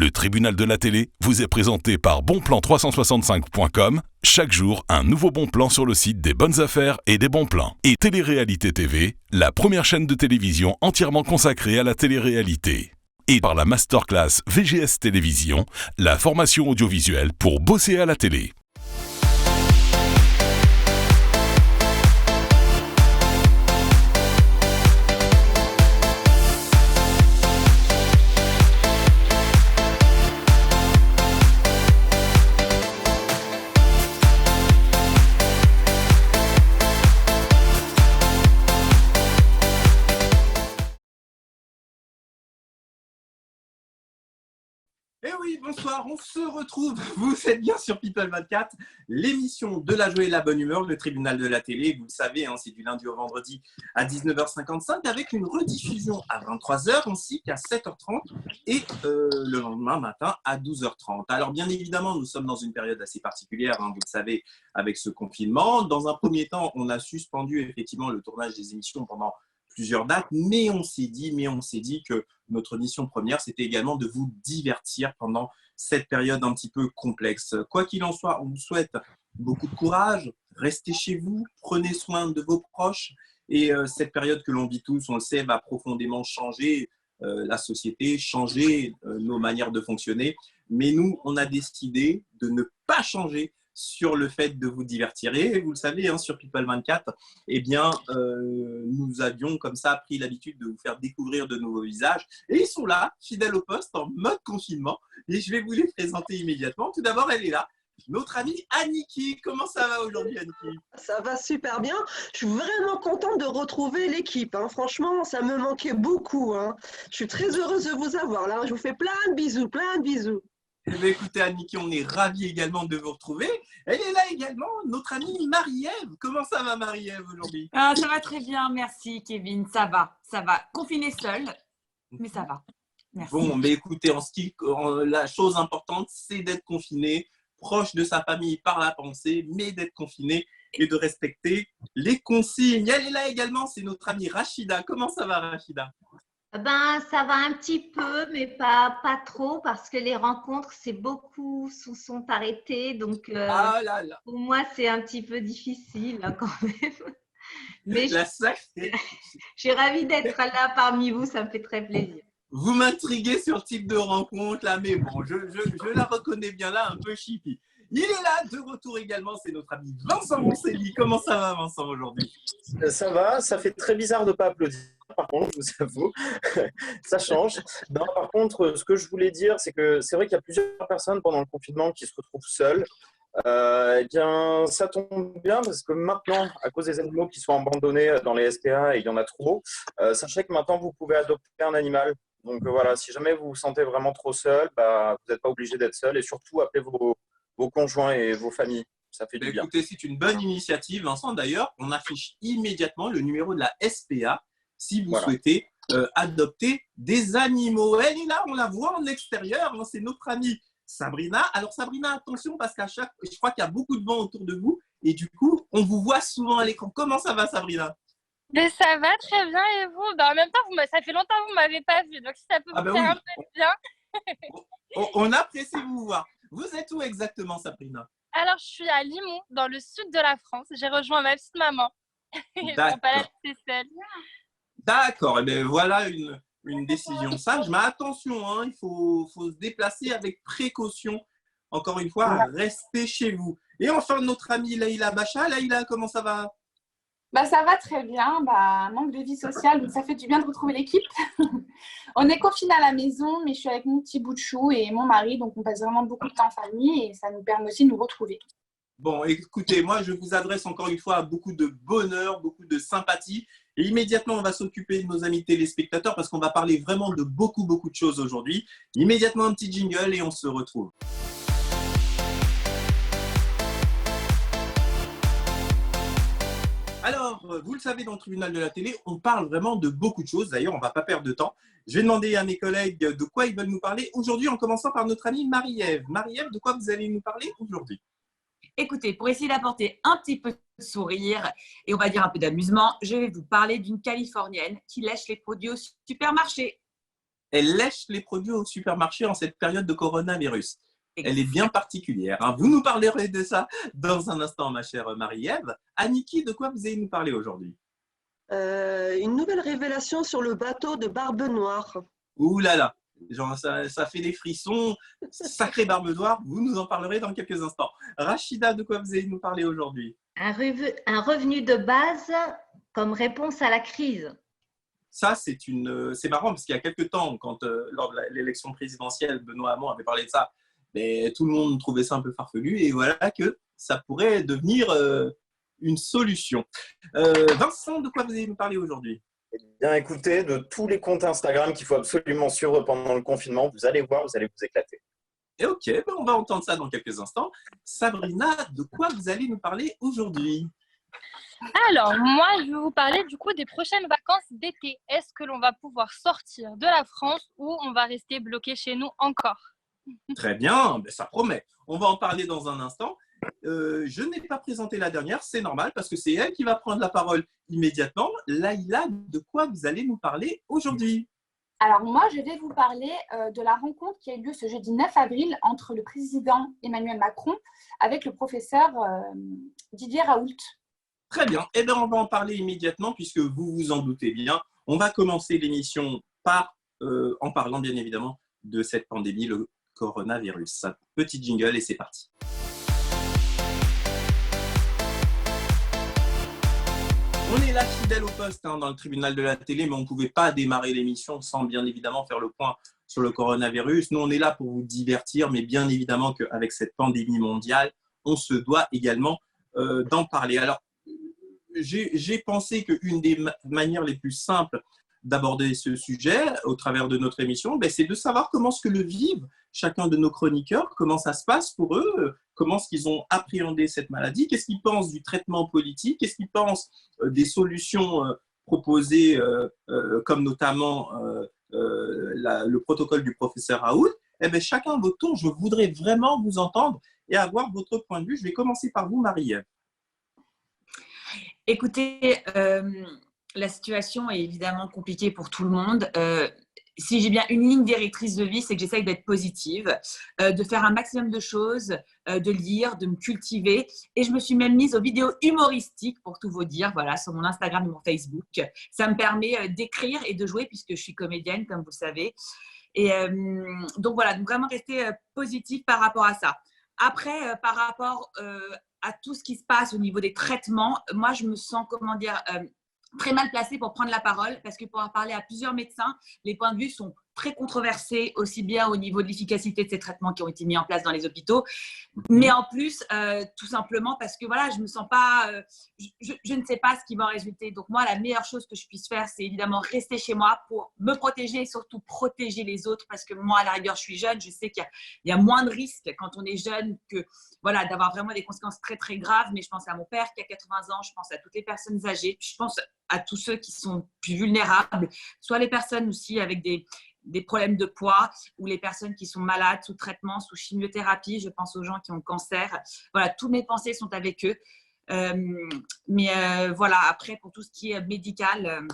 Le tribunal de la télé vous est présenté par bonplan365.com. Chaque jour, un nouveau bon plan sur le site des bonnes affaires et des bons plans. Et Télé-Réalité TV, la première chaîne de télévision entièrement consacrée à la télé-réalité. Et par la masterclass VGS Télévision, la formation audiovisuelle pour bosser à la télé. Eh oui, bonsoir, on se retrouve. Vous êtes bien sur People 24, l'émission de la joie et la bonne humeur, le tribunal de la télé. Vous le savez, c'est du lundi au vendredi à 19h55 avec une rediffusion à 23h ainsi qu'à 7h30 et le lendemain matin à 12h30. Alors bien évidemment, nous sommes dans une période assez particulière, vous le savez, avec ce confinement. Dans un premier temps, on a suspendu effectivement le tournage des émissions pendant plusieurs dates, mais on s'est dit que notre mission première, c'était également de vous divertir pendant cette période un petit peu complexe. Quoi qu'il en soit, on vous souhaite beaucoup de courage, restez chez vous, prenez soin de vos proches et cette période que l'on vit tous, on le sait, va profondément changer la société, changer nos manières de fonctionner. Mais nous, on a décidé de ne pas changer sur le fait de vous divertir. Et vous le savez, sur People 24, nous avions comme ça pris l'habitude de vous faire découvrir de nouveaux visages. Et ils sont là, fidèles au poste, en mode confinement. Et je vais vous les présenter immédiatement. Tout d'abord, elle est là, notre amie Aniki. Comment ça va aujourd'hui, Aniki? Ça va super bien. Je suis vraiment contente de retrouver l'équipe. Franchement, ça me manquait beaucoup. Je suis très heureuse de vous avoir là. Je vous fais plein de bisous, plein de bisous. Eh bien, écoutez, Aniki, on est ravis également de vous retrouver. Elle est là également, notre amie Marie-Ève. Comment ça va, Marie-Ève, aujourd'hui? Ça va très bien, merci, Kevin. Ça va. Confinée seule, mais ça va. Merci. Bon, mais écoutez, la chose importante, c'est d'être confiné, proche de sa famille par la pensée, mais d'être confiné et de respecter les consignes. Elle est là également, c'est notre amie Rachida. Comment ça va, Rachida? Ça va un petit peu, mais pas trop, parce que les rencontres, sont arrêtées. Donc, pour moi, c'est un petit peu difficile quand même. Mais je suis ravie d'être là parmi vous, ça me fait très plaisir. Vous m'intriguez sur le type de rencontre, là, mais bon, je la reconnais bien là, un peu chippie. Il est là, de retour également, c'est notre ami Vincent Moncelli. Comment ça va, Vincent, aujourd'hui? Ça va, ça fait très bizarre de ne pas applaudir. Par contre, je vous avoue, ça change. Non, par contre, ce que je voulais dire, c'est que c'est vrai qu'il y a plusieurs personnes pendant le confinement qui se retrouvent seules. Ça tombe bien parce que maintenant, à cause des animaux qui sont abandonnés dans les SPA et il y en a trop, sachez que maintenant, vous pouvez adopter un animal. Donc voilà, si jamais vous vous sentez vraiment trop seul, vous n'êtes pas obligé d'être seul et surtout, appelez vos conjoints et vos familles. Ça fait du bien. Écoutez, c'est une bonne initiative, Vincent. D'ailleurs, on affiche immédiatement le numéro de la SPA si vous souhaitez adopter des animaux. Elle est là, on la voit en extérieur. C'est notre amie Sabrina. Alors Sabrina, attention parce je crois qu'il y a beaucoup de vent autour de vous et du coup, on vous voit souvent à l'écran. Comment ça va, Sabrina? Mais ça va très bien et vous? En même temps, ça fait longtemps que vous ne m'avez pas vu, donc si ça peut vous faire un peu de bien. On apprécie vous voir. Vous êtes où exactement, Sabrina? Alors, je suis à Limoux, dans le sud de la France. J'ai rejoint ma petite maman. Je ne peux pas la laisser seule. D'accord, et bien voilà une décision sage. Mais attention, il faut se déplacer avec précaution. Encore une fois, restez chez vous. Et enfin, notre amie Laïla Bacha. Laïla, comment ça va? Ça va très bien, manque de vie sociale, donc ça fait du bien de retrouver l'équipe. On est confinés à la maison, mais je suis avec mon petit bout de chou et mon mari, donc on passe vraiment beaucoup de temps en famille et ça nous permet aussi de nous retrouver. Bon, écoutez, moi je vous adresse encore une fois à beaucoup de bonheur, beaucoup de sympathie et immédiatement on va s'occuper de nos amis téléspectateurs parce qu'on va parler vraiment de beaucoup de choses aujourd'hui. Immédiatement un petit jingle et on se retrouve. Alors, vous le savez, dans le tribunal de la télé, on parle vraiment de beaucoup de choses. D'ailleurs, on ne va pas perdre de temps. Je vais demander à mes collègues de quoi ils veulent nous parler aujourd'hui, en commençant par notre amie Marie-Ève. Marie-Ève, de quoi vous allez nous parler aujourd'hui? Écoutez, pour essayer d'apporter un petit peu de sourire et on va dire un peu d'amusement, je vais vous parler d'une Californienne qui lèche les produits au supermarché. Elle lèche les produits au supermarché en cette période de coronavirus. Elle est bien particulière. Hein. Vous nous parlerez de ça dans un instant, ma chère Marie-Ève. Aniki, de quoi vous allez nous parler aujourd'hui? Une nouvelle révélation sur le bateau de Barbe Noire. Ouh là là, genre ça fait des frissons. Sacré Barbe Noire, vous nous en parlerez dans quelques instants. Rachida, de quoi vous allez nous parler aujourd'hui? Un revenu de base comme réponse à la crise. Ça, c'est marrant parce qu'il y a quelques temps, lors de l'élection présidentielle, Benoît Hamon avait parlé de ça, mais tout le monde trouvait ça un peu farfelu et voilà que ça pourrait devenir une solution. Vincent, de quoi vous allez nous parler aujourd'hui? Eh bien, écoutez, de tous les comptes Instagram qu'il faut absolument suivre pendant le confinement, vous allez voir, vous allez vous éclater. Et ok, ben on va entendre ça dans quelques instants. Sabrina, de quoi vous allez nous parler aujourd'hui? Alors, moi, je vais vous parler du coup des prochaines vacances d'été. Est-ce que l'on va pouvoir sortir de la France ou on va rester bloqué chez nous encore? Très bien, ben ça promet. On va en parler dans un instant. Je n'ai pas présenté la dernière, c'est normal parce que c'est elle qui va prendre la parole immédiatement. Laïla, de quoi vous allez nous parler aujourd'hui? Alors moi, je vais vous parler de la rencontre qui a eu lieu ce jeudi 9 avril entre le président Emmanuel Macron avec le professeur Didier Raoult. Très bien. Eh bien, on va en parler immédiatement puisque vous vous en doutez bien. On va commencer l'émission en parlant bien évidemment de cette pandémie, le coronavirus. Petit jingle et c'est parti. On est là fidèle au poste dans le tribunal de la télé, mais on ne pouvait pas démarrer l'émission sans bien évidemment faire le point sur le coronavirus. Nous, on est là pour vous divertir, mais bien évidemment qu'avec cette pandémie mondiale, on se doit également d'en parler. Alors, j'ai pensé qu'une des manières les plus simples d'aborder ce sujet au travers de notre émission, c'est de savoir comment est-ce que le vivent chacun de nos chroniqueurs, comment ça se passe pour eux, comment est-ce qu'ils ont appréhendé cette maladie, qu'est-ce qu'ils pensent du traitement politique, qu'est-ce qu'ils pensent des solutions proposées, comme notamment le protocole du professeur Raoult. Eh bien, chacun à votre tour, je voudrais vraiment vous entendre et avoir votre point de vue. Je vais commencer par vous, Marie-Ève. Écoutez, la situation est évidemment compliquée pour tout le monde. Si j'ai bien une ligne directrice de vie, c'est que j'essaye d'être positive, de faire un maximum de choses, de lire, de me cultiver. Et je me suis même mise aux vidéos humoristiques, pour tout vous dire, voilà, sur mon Instagram et mon Facebook. Ça me permet d'écrire et de jouer, puisque je suis comédienne, comme vous le savez. Et donc voilà, donc vraiment rester positif par rapport à ça. Après, par rapport à tout ce qui se passe au niveau des traitements, moi, je me sens, très mal placée pour prendre la parole parce que pour en parler à plusieurs médecins, les points de vue sont très controversés, aussi bien au niveau de l'efficacité de ces traitements qui ont été mis en place dans les hôpitaux, mais en plus, tout simplement parce que voilà, je me sens pas, je ne sais pas ce qui va en résulter. Donc moi, la meilleure chose que je puisse faire, c'est évidemment rester chez moi pour me protéger et surtout protéger les autres parce que moi, à la rigueur, je suis jeune, je sais qu'il y a moins de risques quand on est jeune que voilà, d'avoir vraiment des conséquences très, très graves. Mais je pense à mon père qui a 80 ans, je pense à toutes les personnes âgées, je pense à tous ceux qui sont plus vulnérables, soit les personnes aussi avec des problèmes de poids ou les personnes qui sont malades, sous traitement, sous chimiothérapie. Je pense aux gens qui ont le cancer. Voilà, toutes mes pensées sont avec eux. Voilà, après, pour tout ce qui est médical.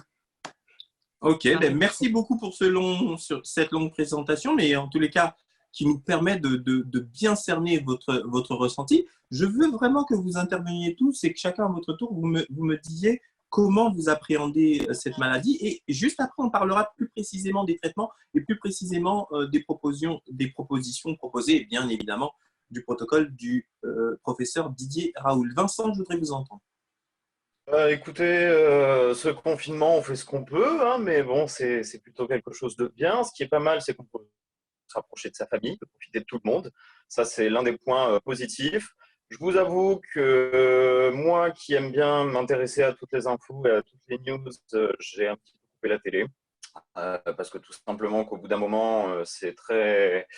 Ok, merci beaucoup pour cette longue présentation, mais en tous les cas, qui nous permet de bien cerner votre ressenti. Je veux vraiment que vous interveniez tous et que chacun à votre tour, vous me disiez comment vous appréhendez cette maladie. Et juste après, on parlera plus précisément des traitements et plus précisément des propositions proposées, et bien évidemment, du protocole du professeur Didier Raoult. Vincent, je voudrais vous entendre. Écoutez, ce confinement, on fait ce qu'on peut, hein, mais bon, c'est plutôt quelque chose de bien. Ce qui est pas mal, c'est qu'on peut se rapprocher de sa famille, de profiter de tout le monde. Ça, c'est l'un des points positifs. Je vous avoue que moi qui aime bien m'intéresser à toutes les infos et à toutes les news, j'ai un petit peu coupé la télé. Parce que tout simplement qu'au bout d'un moment, c'est très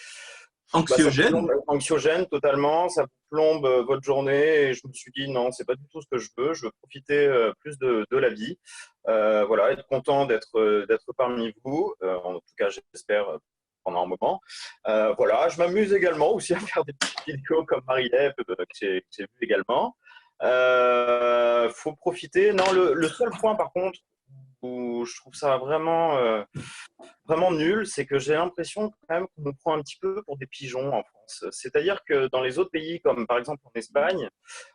anxiogène. Anxiogène totalement, ça plombe votre journée et je me suis dit non, c'est pas du tout ce que je veux profiter plus de la vie. Voilà, être content d'être parmi vous, en tout cas j'espère pendant un moment. Voilà, je m'amuse également aussi à faire des petites vidéos comme Marie-Ève que j'ai vu également. Faut profiter. Non, le seul point par contre où je trouve ça vraiment vraiment nul, c'est que j'ai l'impression quand même qu'on nous prend un petit peu pour des pigeons en France. C'est-à-dire que dans les autres pays, comme par exemple en Espagne,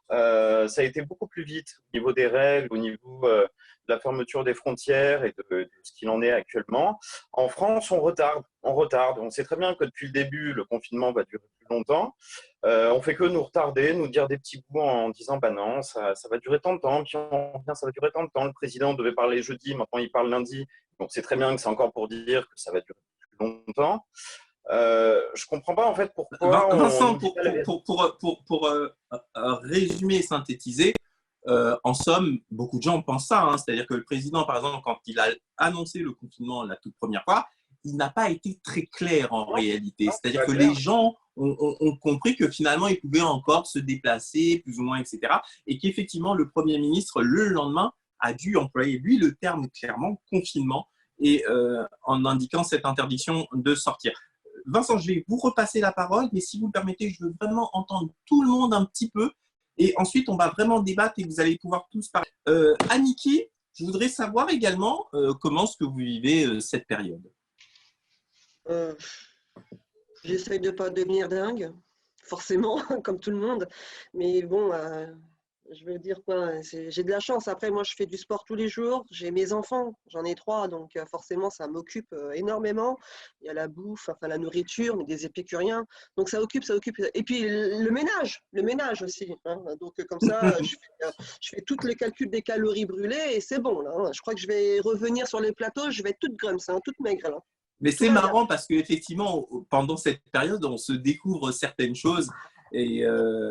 ça a été beaucoup plus vite au niveau des règles, au niveau de la fermeture des frontières et de ce qu'il en est actuellement. En France, on retarde, on retarde. On sait très bien que depuis le début, le confinement va durer plus longtemps. On fait que nous retarder, nous dire des petits bouts en disant bah non, ça va durer tant de temps, puis on revient, ça va durer tant de temps. Le président devait parler jeudi, maintenant il parle lundi. Donc c'est très bien que c'est encore pour dire que ça va durer plus longtemps. Je comprends pas en fait pourquoi. Vincent, pour résumer et synthétiser, en somme, beaucoup de gens pensent ça. Hein, c'est-à-dire que le président, par exemple, quand il a annoncé le confinement la toute première fois, il n'a pas été très clair en réalité. C'est-à-dire que les gens ont compris que finalement, ils pouvaient encore se déplacer, plus ou moins, etc. Et qu'effectivement, le Premier ministre, le lendemain, a dû employer, lui, le terme clairement confinement et en indiquant cette interdiction de sortir. Vincent, je vais vous repasser la parole, mais si vous le permettez, je veux vraiment entendre tout le monde un petit peu. Et ensuite, on va vraiment débattre et vous allez pouvoir tous parler. Aniki, je voudrais savoir également comment est-ce que vous vivez cette période. J'essaye de ne pas devenir dingue, forcément, comme tout le monde. Mais bon, je veux dire quoi, j'ai de la chance. Après, moi, je fais du sport tous les jours. J'ai mes enfants, j'en ai 3, donc forcément, ça m'occupe énormément. Il y a la bouffe, enfin la nourriture, mais des épicuriens. Donc, ça occupe. Et puis, le ménage aussi. Hein. Donc, comme ça, je fais tout le calcul des calories brûlées et c'est bon. Là, hein. Je crois que je vais revenir sur les plateaux, je vais être toute grumps, hein, toute maigre. Là. Mais c'est marrant parce qu'effectivement, pendant cette période, on se découvre certaines choses et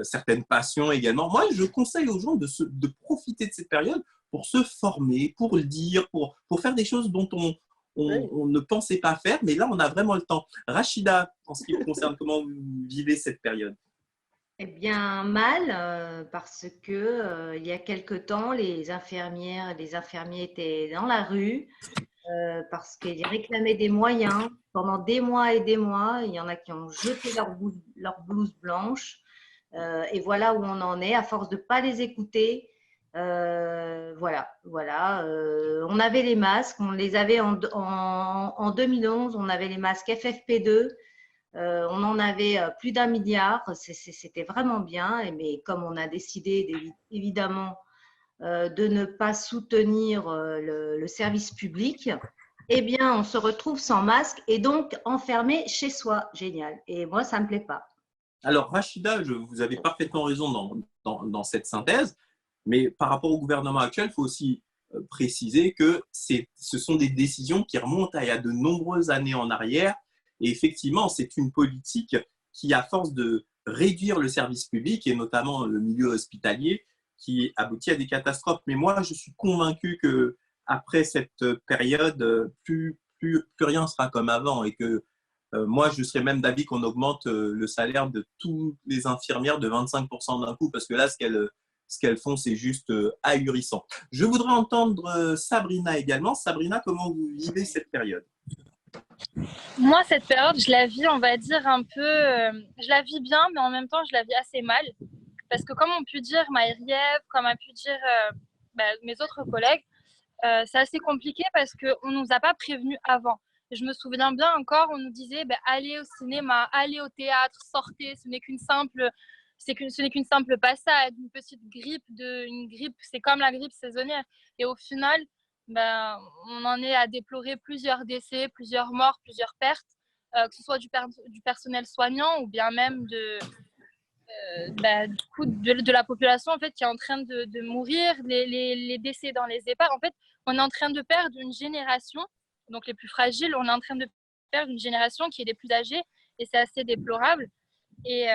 certaines passions également. Moi, je conseille aux gens de profiter de cette période pour se former, pour le dire, pour faire des choses dont on ne pensait pas faire. Mais là, on a vraiment le temps. Rachida, en ce qui vous concerne, comment vous vivez cette période ? Eh bien, mal, parce que il y a quelque temps, les infirmiers étaient dans la rue. Parce qu'ils réclamaient des moyens pendant des mois et des mois. Il y en a qui ont jeté leur blouse blanche. Et voilà où on en est, à force de ne pas les écouter. Voilà. On avait les masques, on les avait en 2011, on avait les masques FFP2. On en avait plus d'1 milliard. C'était vraiment bien. Mais comme on a décidé, évidemment, de ne pas soutenir le service public, eh bien, on se retrouve sans masque et donc enfermé chez soi. Génial. Et moi, ça ne me plaît pas. Alors, Rachida, vous avez parfaitement raison dans cette synthèse, mais par rapport au gouvernement actuel, il faut aussi préciser que ce sont des décisions qui remontent à il y a de nombreuses années en arrière. Et effectivement, c'est une politique qui, à force de réduire le service public, et notamment le milieu hospitalier, qui aboutit à des catastrophes. Mais moi, je suis convaincu qu'après cette période, plus rien sera comme avant et que moi, je serais même d'avis qu'on augmente le salaire de toutes les infirmières de 25% d'un coup parce que là, ce qu'elles font, c'est juste ahurissant. Je voudrais entendre Sabrina également. Sabrina, comment vous vivez cette période ? Moi, cette période, je la vis, on va dire, un peu… je la vis bien, mais en même temps, je la vis assez mal. Parce que comme ont pu dire Maëriève, comme a pu dire mes autres collègues, c'est assez compliqué parce qu'on ne nous a pas prévenus avant. Je me souviens bien encore, on nous disait allez au cinéma, allez au théâtre, sortez, ce n'est qu'une simple passade, une petite grippe, une grippe, c'est comme la grippe saisonnière. Et au final, on en est à déplorer plusieurs décès, plusieurs morts, plusieurs pertes, que ce soit du personnel soignant ou bien même de la population en fait, qui est en train de mourir, les décès dans les EHPAD. En fait, on est en train de perdre une génération, donc les plus fragiles, on est en train de perdre une génération qui est les plus âgées et c'est assez déplorable. Et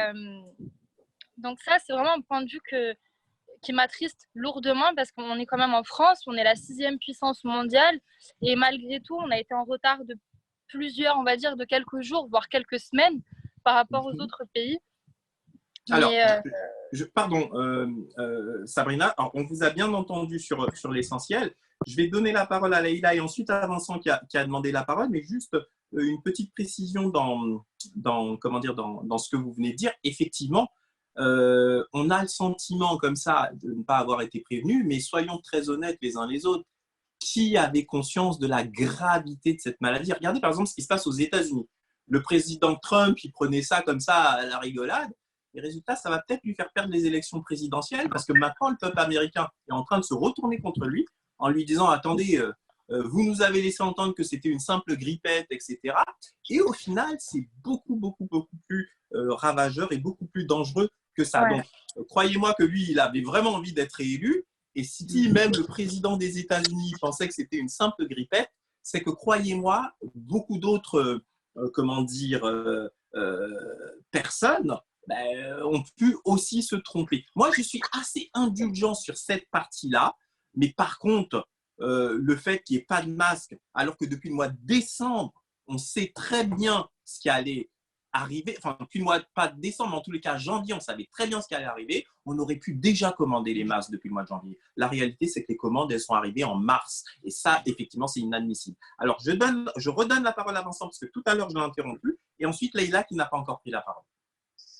donc ça, c'est vraiment un point de vue qui m'attriste lourdement parce qu'on est quand même en France, on est la 6e puissance mondiale et malgré tout, on a été en retard de plusieurs, on va dire, de quelques jours, voire quelques semaines par rapport aux autres pays. Alors, pardon, Sabrina, alors, on vous a bien entendu sur l'essentiel. Je vais donner la parole à Leïla et ensuite à Vincent qui a demandé la parole, mais juste une petite précision dans ce que vous venez de dire. Effectivement, on a le sentiment comme ça de ne pas avoir été prévenu, mais soyons très honnêtes les uns les autres. qui avait conscience de la gravité de cette maladie. Regardez par exemple ce qui se passe aux États-Unis. Le président Trump, il prenait ça comme ça à la rigolade. Les résultats, ça va peut-être lui faire perdre les élections présidentielles parce que maintenant, le peuple américain est en train de se retourner contre lui en lui disant « Attendez, vous nous avez laissé entendre que c'était une simple grippette, etc. » Et au final, c'est beaucoup plus ravageur et beaucoup plus dangereux que ça. Ouais. Donc, croyez-moi que lui, il avait vraiment envie d'être réélu. Et si même le président des États-Unis pensait que c'était une simple grippette, c'est que, croyez-moi, beaucoup d'autres personnes ont pu aussi se tromper. Moi, je suis assez indulgent sur cette partie-là, mais par contre, le fait qu'il n'y ait pas de masque, alors que depuis le mois de décembre, on sait très bien ce qui allait arriver, enfin, depuis le mois, pas de décembre, mais en tous les cas, janvier, on savait très bien ce qui allait arriver. On aurait pu déjà commander les masques depuis le mois de janvier. La réalité, c'est que les commandes, elles sont arrivées en mars. Et ça, effectivement, c'est inadmissible. Alors, je redonne la parole à Vincent, parce que tout à l'heure, je l'ai interrompu. Et ensuite, Leïla, qui n'a pas encore pris la parole.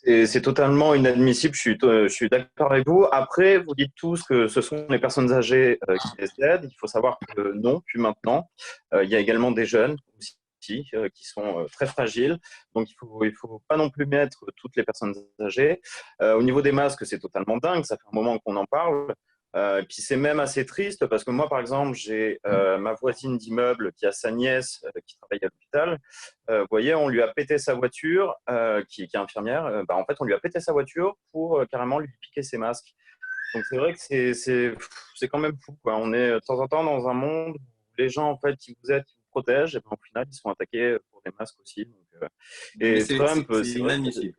C'est totalement inadmissible, je suis d'accord avec vous. Après, vous dites tous que ce sont les personnes âgées qui décèdent. Il faut savoir que non, plus maintenant. Il y a également des jeunes aussi qui sont très fragiles. Donc, il faut pas non plus mettre toutes les personnes âgées. Au niveau des masques, c'est totalement dingue. Ça fait un moment qu'on en parle. Puis c'est même assez triste parce que moi, par exemple, j'ai ma voisine d'immeuble qui a sa nièce qui travaille à l'hôpital. Vous voyez, on lui a pété sa voiture, qui est infirmière. En fait, on lui a pété sa voiture pour carrément lui piquer ses masques. Donc c'est vrai que c'est quand même fou, quoi. On est de temps en temps dans un monde où les gens en fait qui vous aident, qui vous protègent, et au final, ils sont attaqués pour des masques aussi. Donc, Trump, c'est inadmissible.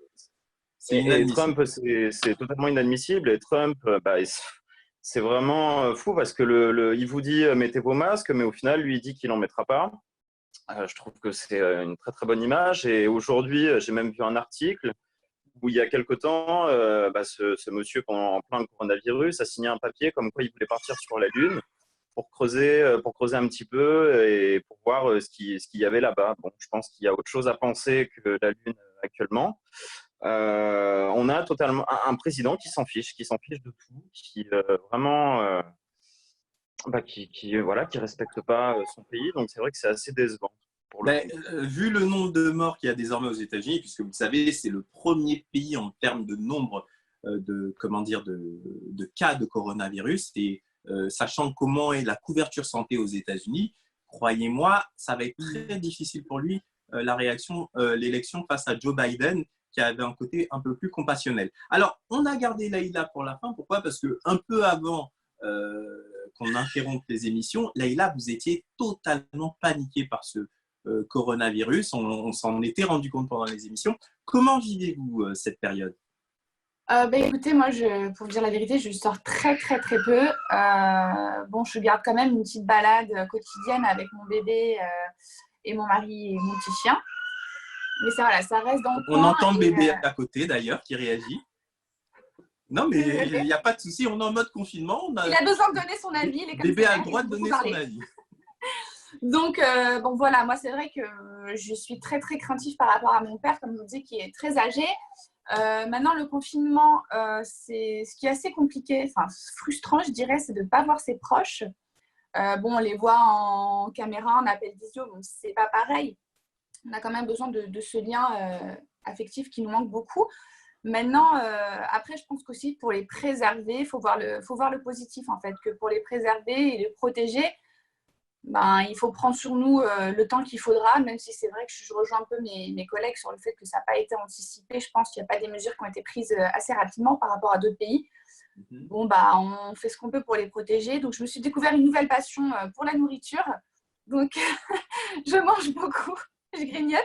Trump, c'est totalement inadmissible. Et Trump, c'est vraiment fou parce que il vous dit mettez vos masques, mais au final, lui, il dit qu'il n'en mettra pas. Je trouve que c'est une très très bonne image. Et aujourd'hui, j'ai même vu un article où il y a quelque temps, ce monsieur en plein coronavirus a signé un papier comme quoi il voulait partir sur la Lune pour creuser un petit peu et pour voir ce qu'il y avait là-bas. Bon, je pense qu'il y a autre chose à penser que la Lune actuellement. On a totalement un président qui s'en fiche de tout, qui vraiment qui respecte pas son pays. Donc c'est vrai que c'est assez décevant. Vu le nombre de morts qu'il y a désormais aux États-Unis, puisque vous le savez, c'est le premier pays en termes de nombre de cas de coronavirus, et sachant comment est la couverture santé aux États-Unis, croyez-moi, ça va être très difficile pour lui l'élection face à Joe Biden, qui avait un côté un peu plus compassionnel. Alors, on a gardé Leïla pour la fin. Pourquoi ? Parce qu'un peu avant qu'on interrompe les émissions, Leïla, vous étiez totalement paniquée par ce coronavirus. On s'en était rendu compte pendant les émissions. Comment vivez-vous cette période ? Écoutez, moi, pour vous dire la vérité, je sors très, très, très peu. Je garde quand même une petite balade quotidienne avec mon bébé et mon mari et mon petit chien. Mais ça reste dans le coin. On entend le bébé à côté, d'ailleurs, qui réagit. Non, mais il n'y a pas de souci, on est en mode confinement. Il a besoin de donner son avis. Le bébé a le droit de donner son avis. Donc, voilà, moi, c'est vrai que je suis très, très craintive par rapport à mon père, comme je vous dis, qui est très âgé. Maintenant, le confinement, c'est ce qui est assez compliqué, enfin frustrant, je dirais, c'est de ne pas voir ses proches. On les voit en caméra, en appel visio, donc c'est pas pareil. On a quand même besoin de ce lien affectif qui nous manque beaucoup. Maintenant, après, je pense qu'aussi pour les préserver, il faut voir le positif, en fait, que pour les préserver et les protéger, il faut prendre sur nous le temps qu'il faudra, même si c'est vrai que je rejoins un peu mes collègues sur le fait que ça n'a pas été anticipé. Je pense qu'il n'y a pas des mesures qui ont été prises assez rapidement par rapport à d'autres pays. On fait ce qu'on peut pour les protéger. Donc, je me suis découvert une nouvelle passion pour la nourriture. Donc, je mange beaucoup. Je grignote.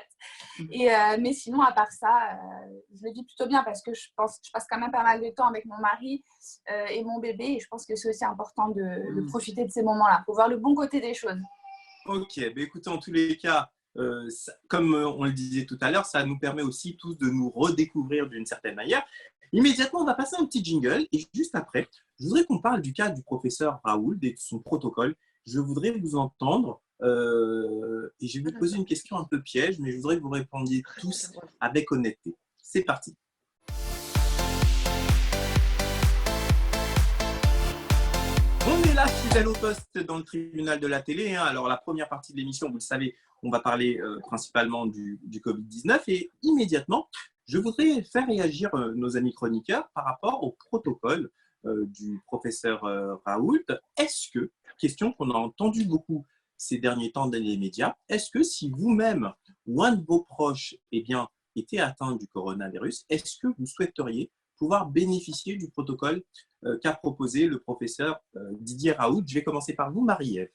Mais sinon, à part ça, je le vis plutôt bien parce que je passe quand même pas mal de temps avec mon mari et mon bébé. Et je pense que c'est aussi important de profiter de ces moments-là. Il faut voir le bon côté des choses. Ok, écoutez, en tous les cas, comme on le disait tout à l'heure, ça nous permet aussi tous de nous redécouvrir d'une certaine manière. Immédiatement, on va passer un petit jingle. Et juste après, je voudrais qu'on parle du cas du professeur Raoul et de son protocole. Je voudrais vous entendre. Et je vais vous poser une question un peu piège, mais je voudrais que vous répondiez tous avec honnêteté. C'est parti. On est là, fidèle au poste dans le tribunal de la télé. Alors, la première partie de l'émission, vous le savez, on va parler principalement du Covid-19 et immédiatement, je voudrais faire réagir nos amis chroniqueurs par rapport au protocole du professeur Raoult. Est-ce que, question qu'on a entendue beaucoup ces derniers temps dans les médias, est-ce que si vous-même ou un de vos proches était atteint du coronavirus, est-ce que vous souhaiteriez pouvoir bénéficier du protocole qu'a proposé le professeur Didier Raoult? Je vais commencer par vous, Marie-Ève.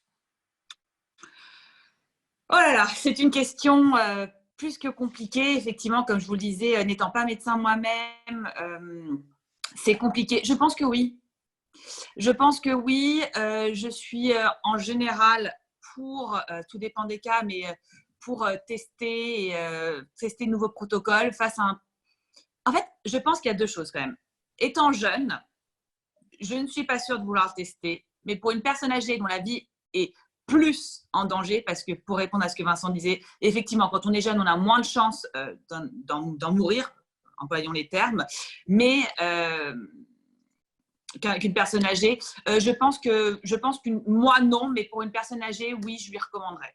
Oh là là, c'est une question plus que compliquée. Effectivement, comme je vous le disais, n'étant pas médecin moi-même, c'est compliqué. Je pense que oui. Je pense que oui. Je suis en général pour, tout dépend des cas, mais pour tester de nouveaux protocoles face à un… En fait, je pense qu'il y a deux choses quand même. Étant jeune, je ne suis pas sûre de vouloir tester, mais pour une personne âgée dont la vie est plus en danger, parce que pour répondre à ce que Vincent disait, effectivement, quand on est jeune, on a moins de chances d'en mourir, employons les termes, mais qu'une personne âgée, je pense que moi non, mais pour une personne âgée, oui, je lui recommanderais.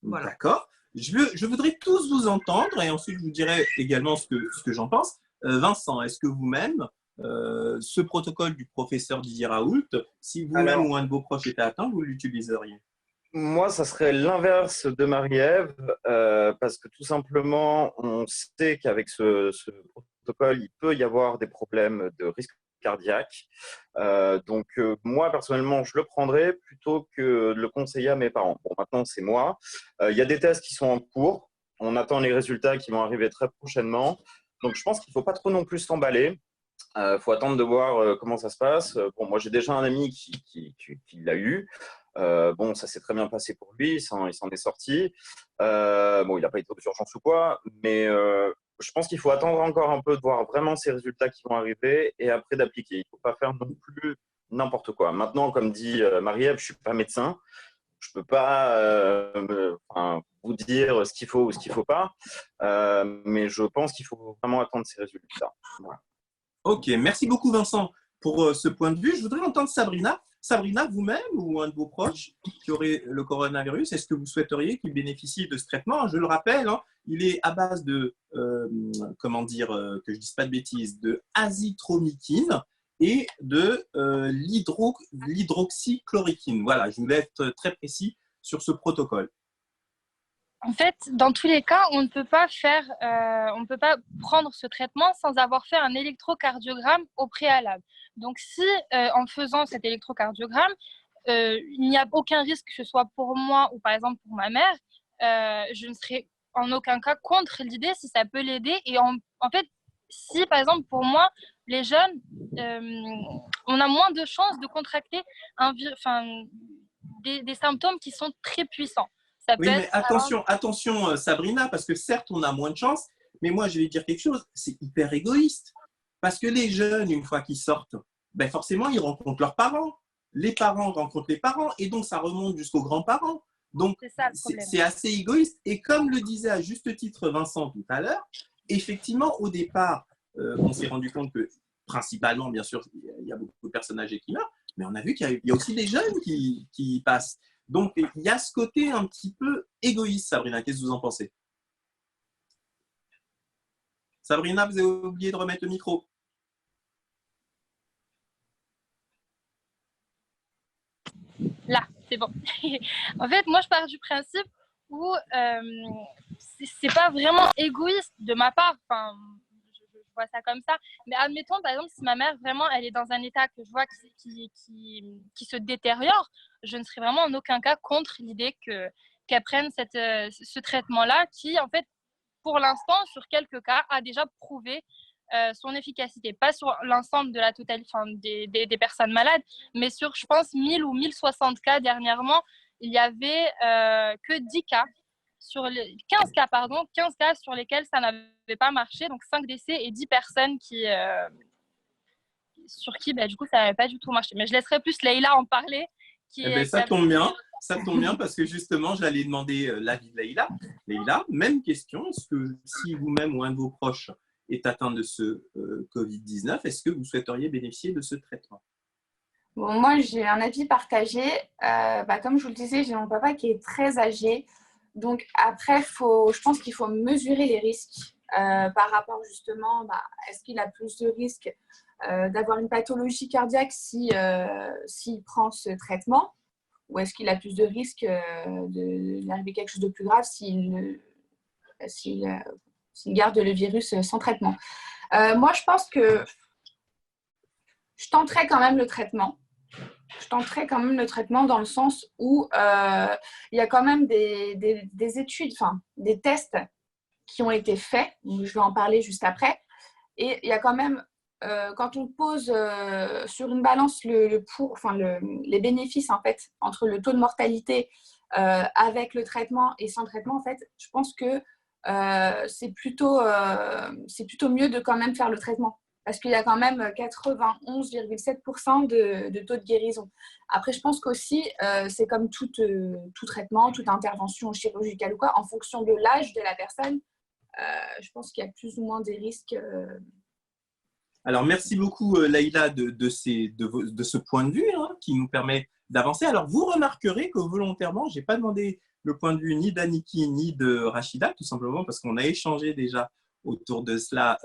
Voilà. D'accord. Je voudrais tous vous entendre et ensuite je vous dirai également ce que j'en pense. Vincent, est-ce que vous-même, ce protocole du professeur Didier Raoult, si vous-même ou un de vos proches était atteint, vous l'utiliseriez? Moi, ça serait l'inverse de Marie-Ève, parce que tout simplement, on sait qu'avec ce protocole, il peut y avoir des problèmes de risque cardiaque. Donc, moi, personnellement, je le prendrais plutôt que de le conseiller à mes parents. Bon, maintenant, c'est moi. Il y a des tests qui sont en cours. On attend les résultats qui vont arriver très prochainement. Donc, je pense qu'il ne faut pas trop non plus s'emballer. Faut attendre de voir comment ça se passe. Bon, moi, j'ai déjà un ami qui l'a eu. Bon, ça s'est très bien passé pour lui, il s'en est sorti. Bon, il n'a pas été aux urgences ou quoi, mais je pense qu'il faut attendre encore un peu de voir vraiment ces résultats qui vont arriver et après d'appliquer. Il ne faut pas faire non plus n'importe quoi. Maintenant, comme dit Marie-Ève, je ne suis pas médecin. Je ne peux pas vous dire ce qu'il faut ou ce qu'il ne faut pas, mais je pense qu'il faut vraiment attendre ces résultats. Voilà. Ok, merci beaucoup Vincent pour ce point de vue. Je voudrais entendre Sabrina. Sabrina, vous-même ou un de vos proches qui aurait le coronavirus, est-ce que vous souhaiteriez qu'il bénéficie de ce traitement? Je le rappelle, il est à base de, que je ne dise pas de bêtises, de azithromycine et de l'hydroxychloroquine. Voilà, je voulais être très précis sur ce protocole. En fait, dans tous les cas, on ne peut pas prendre ce traitement sans avoir fait un électrocardiogramme au préalable. Donc, si en faisant cet électrocardiogramme, il n'y a aucun risque que ce soit pour moi ou par exemple pour ma mère, je ne serai en aucun cas contre l'idée si ça peut l'aider. Et en fait, si par exemple pour moi, les jeunes, on a moins de chances de contracter des symptômes qui sont très puissants. Oui, mais attention Sabrina, parce que certes, on a moins de chance, mais moi, je vais dire quelque chose, c'est hyper égoïste. Parce que les jeunes, une fois qu'ils sortent, forcément, ils rencontrent leurs parents. Les parents rencontrent les parents, et donc ça remonte jusqu'aux grands-parents. Donc, c'est assez égoïste. Et comme le disait à juste titre Vincent tout à l'heure, effectivement, au départ, on s'est rendu compte que, principalement, bien sûr, il y a beaucoup de personnes âgées qui meurent, mais on a vu qu'il y a aussi des jeunes qui passent. Donc, il y a ce côté un petit peu égoïste, Sabrina. Qu'est-ce que vous en pensez? Sabrina, vous avez oublié de remettre le micro. Là, c'est bon. En fait, moi, je pars du principe où c'est pas vraiment égoïste de ma part. Enfin, je vois ça comme ça. Mais admettons, par exemple, si ma mère, vraiment, elle est dans un état que je vois qui se détériore, je ne serais vraiment en aucun cas contre l'idée qu'elle prenne ce traitement-là qui, en fait, pour l'instant, sur quelques cas, a déjà prouvé son efficacité. Pas sur l'ensemble de la totalité des personnes malades, mais sur, je pense, 1000 ou 1060 cas dernièrement, il y avait que 10 cas. Sur les 15 cas sur lesquels ça n'avait pas marché, donc 5 décès et 10 personnes sur qui du coup ça n'avait pas du tout marché. Mais je laisserai plus Leïla en parler. Ça tombe bien parce que justement j'allais demander l'avis de Leïla. Leïla, même question, est-ce que si vous-même ou un de vos proches est atteint de ce Covid-19, est-ce que vous souhaiteriez bénéficier de ce traitement? Bon, moi, j'ai un avis partagé. Comme je vous le disais, j'ai mon papa qui est très âgé. Donc, après, je pense qu'il faut mesurer les risques par rapport justement, est-ce qu'il a plus de risques d'avoir une pathologie cardiaque s'il prend ce traitement, ou est-ce qu'il a plus de risques d'arriver quelque chose de plus grave s'il garde le virus sans traitement. Moi, je pense que je tenterais quand même le traitement. Dans le sens où il y a quand même des études, des tests qui ont été faits. Je vais en parler juste après. Et il y a quand même, quand on pose sur une balance les bénéfices en fait, entre le taux de mortalité avec le traitement et sans traitement, en fait, je pense que c'est plutôt mieux de quand même faire le traitement. Parce qu'il y a quand même 91,7% de taux de guérison. Après, je pense qu'aussi, c'est comme tout traitement, toute intervention chirurgicale ou quoi, en fonction de l'âge de la personne, je pense qu'il y a plus ou moins des risques. Alors, merci beaucoup, Laïla, de ce point de vue qui nous permet d'avancer. Alors, vous remarquerez que volontairement, je n'ai pas demandé le point de vue ni d'Aniki ni de Rachida, tout simplement parce qu'on a échangé déjà autour de cela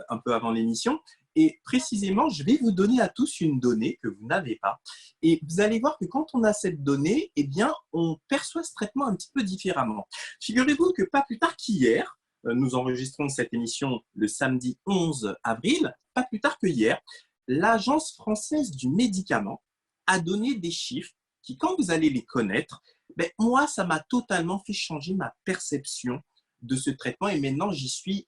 un peu avant l'émission. Et précisément, je vais vous donner à tous une donnée que vous n'avez pas. Et vous allez voir que quand on a cette donnée, eh bien, on perçoit ce traitement un petit peu différemment. Figurez-vous que pas plus tard qu'hier, nous enregistrons cette émission le samedi 11 avril, pas plus tard que hier, l'Agence française du médicament a donné des chiffres qui, quand vous allez les connaître, moi, ça m'a totalement fait changer ma perception de ce traitement et maintenant, j'y suis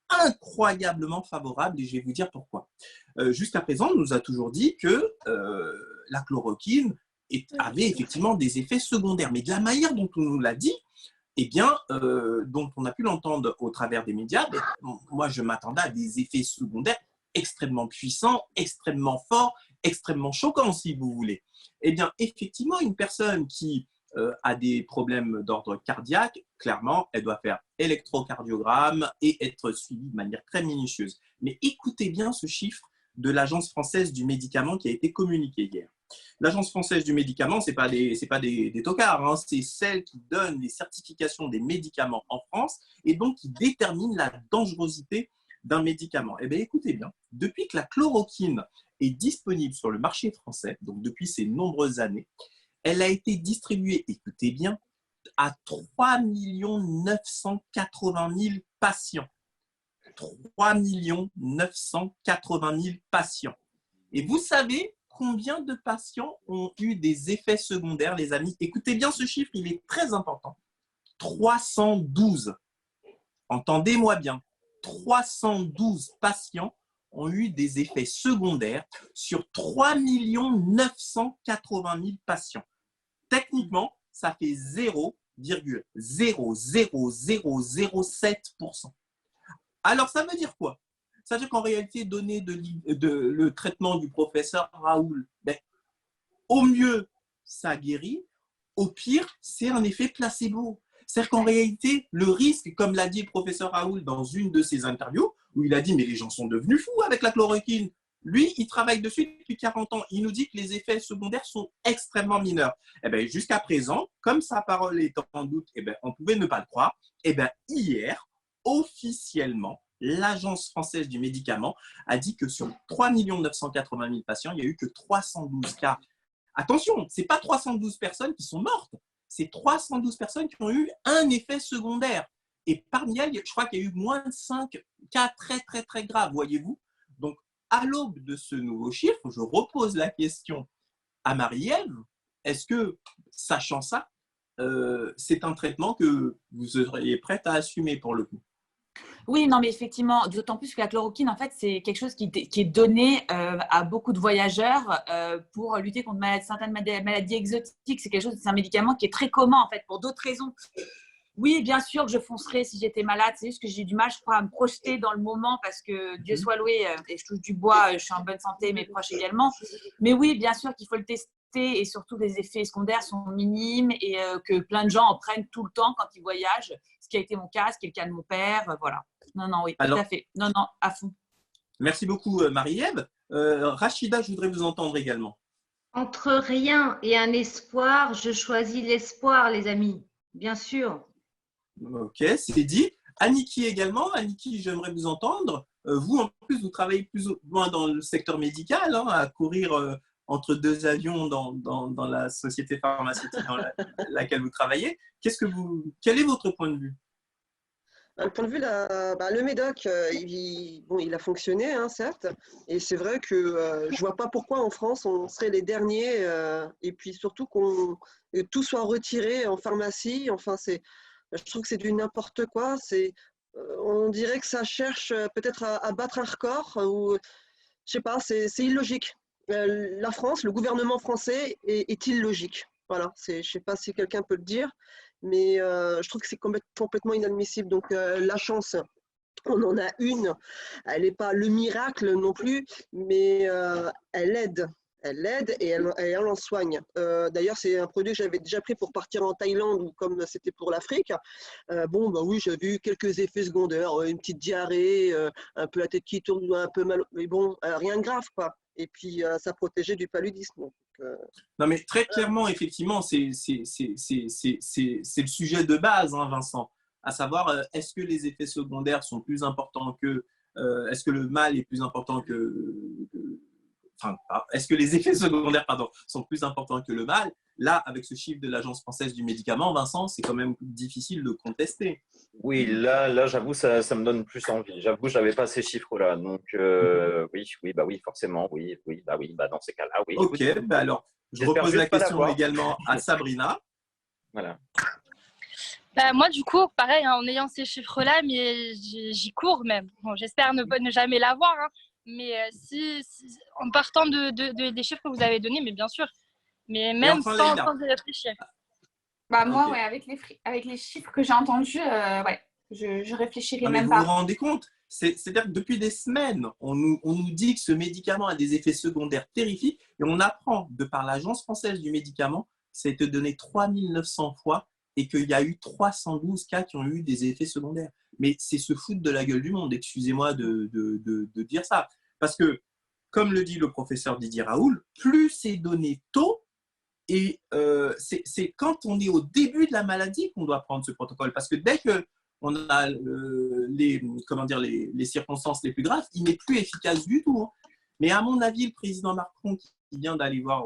incroyablement favorable et je vais vous dire pourquoi. Jusqu'à présent, on nous a toujours dit que la chloroquine avait effectivement des effets secondaires, mais de la manière dont on nous l'a dit, eh bien, dont on a pu l'entendre au travers des médias, moi, je m'attendais à des effets secondaires extrêmement puissants, extrêmement forts, extrêmement choquants, si vous voulez. Eh bien, effectivement, une personne qui a des problèmes d'ordre cardiaque, clairement, elle doit faire électrocardiogramme et être suivie de manière très minutieuse. Mais écoutez bien ce chiffre de l'Agence française du médicament qui a été communiqué hier. L'Agence française du médicament, ce n'est pas des tocards, c'est celle qui donne les certifications des médicaments en France et donc qui détermine la dangerosité d'un médicament. Eh bien, écoutez bien, depuis que la chloroquine est disponible sur le marché français, donc depuis ces nombreuses années, elle a été distribuée, écoutez bien, à 3 980 000 patients. 3 980 000 patients. Et vous savez combien de patients ont eu des effets secondaires, les amis? Écoutez bien ce chiffre, il est très important. 312. Entendez-moi bien. 312 patients ont eu des effets secondaires sur 3 980 000 patients. Techniquement, ça fait 0,00007%. Alors, ça veut dire quoi? Ça veut dire qu'en réalité, donné le traitement du professeur Raoul, au mieux, ça guérit. Au pire, c'est un effet placebo. C'est-à-dire qu'en réalité, le risque, comme l'a dit le professeur Raoul dans une de ses interviews, où il a dit « mais les gens sont devenus fous avec la chloroquine ». Lui, il travaille dessus depuis 40 ans. Il nous dit que les effets secondaires sont extrêmement mineurs. Jusqu'à présent, comme sa parole est en doute, on pouvait ne pas le croire. Hier, officiellement, l'Agence française du médicament a dit que sur 3 980 000 patients, il n'y a eu que 312 cas. Attention, ce n'est pas 312 personnes qui sont mortes, c'est 312 personnes qui ont eu un effet secondaire. Et parmi elles, je crois qu'il y a eu moins de 5 cas très, très, très graves, voyez-vous. Donc, à l'aube de ce nouveau chiffre, je repose la question à Marie-Ève. Est-ce que, sachant ça, c'est un traitement que vous seriez prête à assumer pour le coup? Oui, non, mais effectivement, d'autant plus que la chloroquine, en fait, c'est quelque chose qui est donné à beaucoup de voyageurs pour lutter contre certaines maladies exotiques. C'est un médicament qui est très commun, en fait, pour d'autres raisons. Oui, bien sûr que je foncerais si j'étais malade. C'est juste que j'ai du mal, je crois, à me projeter dans le moment parce que Dieu soit loué, et je touche du bois, je suis en bonne santé, mes proches également. Mais oui, bien sûr qu'il faut le tester et surtout les effets secondaires sont minimes et que plein de gens en prennent tout le temps quand ils voyagent. Ce qui a été mon cas, ce qui est le cas de mon père, voilà. Non, oui, tout à fait. Non, à fond. Merci beaucoup, Marie-Ève. Rachida, je voudrais vous entendre également. Entre rien et un espoir, je choisis l'espoir, les amis. Bien sûr. Ok, c'est dit. Aniki également. Aniki, j'aimerais vous entendre. Vous, en plus, vous travaillez plus ou moins dans le secteur médical, hein, à courir entre deux avions dans la société pharmaceutique dans laquelle vous travaillez. Quel est votre point de vue? Le point de vue, le Médoc, il a fonctionné, hein, certes, et c'est vrai que je ne vois pas pourquoi en France on serait les derniers, et puis surtout que tout soit retiré en pharmacie. Enfin, je trouve que c'est du n'importe quoi. On dirait que ça cherche peut-être à battre un record, ou je sais pas, c'est illogique. La France, le gouvernement français est illogique. Voilà, je ne sais pas si quelqu'un peut le dire, mais je trouve que c'est complètement inadmissible. Donc la chance, on en a une. Elle n'est pas le miracle non plus, mais elle aide. Elle l'aide et elle en soigne. D'ailleurs, c'est un produit que j'avais déjà pris pour partir en Thaïlande, ou comme c'était pour l'Afrique. Oui, j'avais eu quelques effets secondaires, une petite diarrhée, un peu la tête qui tourne, un peu mal, mais bon, rien de grave, quoi. Et puis, ça protégeait du paludisme. Donc, non, mais très clairement, effectivement, c'est le sujet de base, hein, Vincent. À savoir, est-ce que les effets secondaires sont plus importants est-ce que le mal est plus important est-ce que les effets secondaires sont plus importants que le mal? Là, avec ce chiffre de l'Agence française du médicament, Vincent, c'est quand même difficile de contester. Oui, là j'avoue, ça me donne plus envie. J'avoue, je n'avais pas ces chiffres-là. Donc, oui, forcément, oui, dans ces cas-là, oui. Ok, alors, je repose la question également à Sabrina. Voilà. Moi, du coup, pareil, hein, en ayant ces chiffres-là, mais j'y cours même. Bon, j'espère ne jamais l'avoir, hein, mais si, en partant des chiffres que vous avez donnés, mais bien sûr, mais même sans y réfléchir. Moi, okay. Avec les chiffres que j'ai entendus, je réfléchirai même pas. Vous vous rendez compte? C'est-à-dire que depuis des semaines, on nous dit que ce médicament a des effets secondaires terrifiques et on apprend, de par l'Agence française du médicament, ça a été donné 3900 fois et qu'il y a eu 312 cas qui ont eu des effets secondaires. Mais c'est se foutre de la gueule du monde, excusez-moi de dire ça. Parce que, comme le dit le professeur Didier Raoult, plus c'est donné tôt, et c'est quand on est au début de la maladie qu'on doit prendre ce protocole. Parce que dès qu'on a les circonstances les plus graves, il n'est plus efficace du tout. Hein. Mais à mon avis, le président Macron qui vient d'aller voir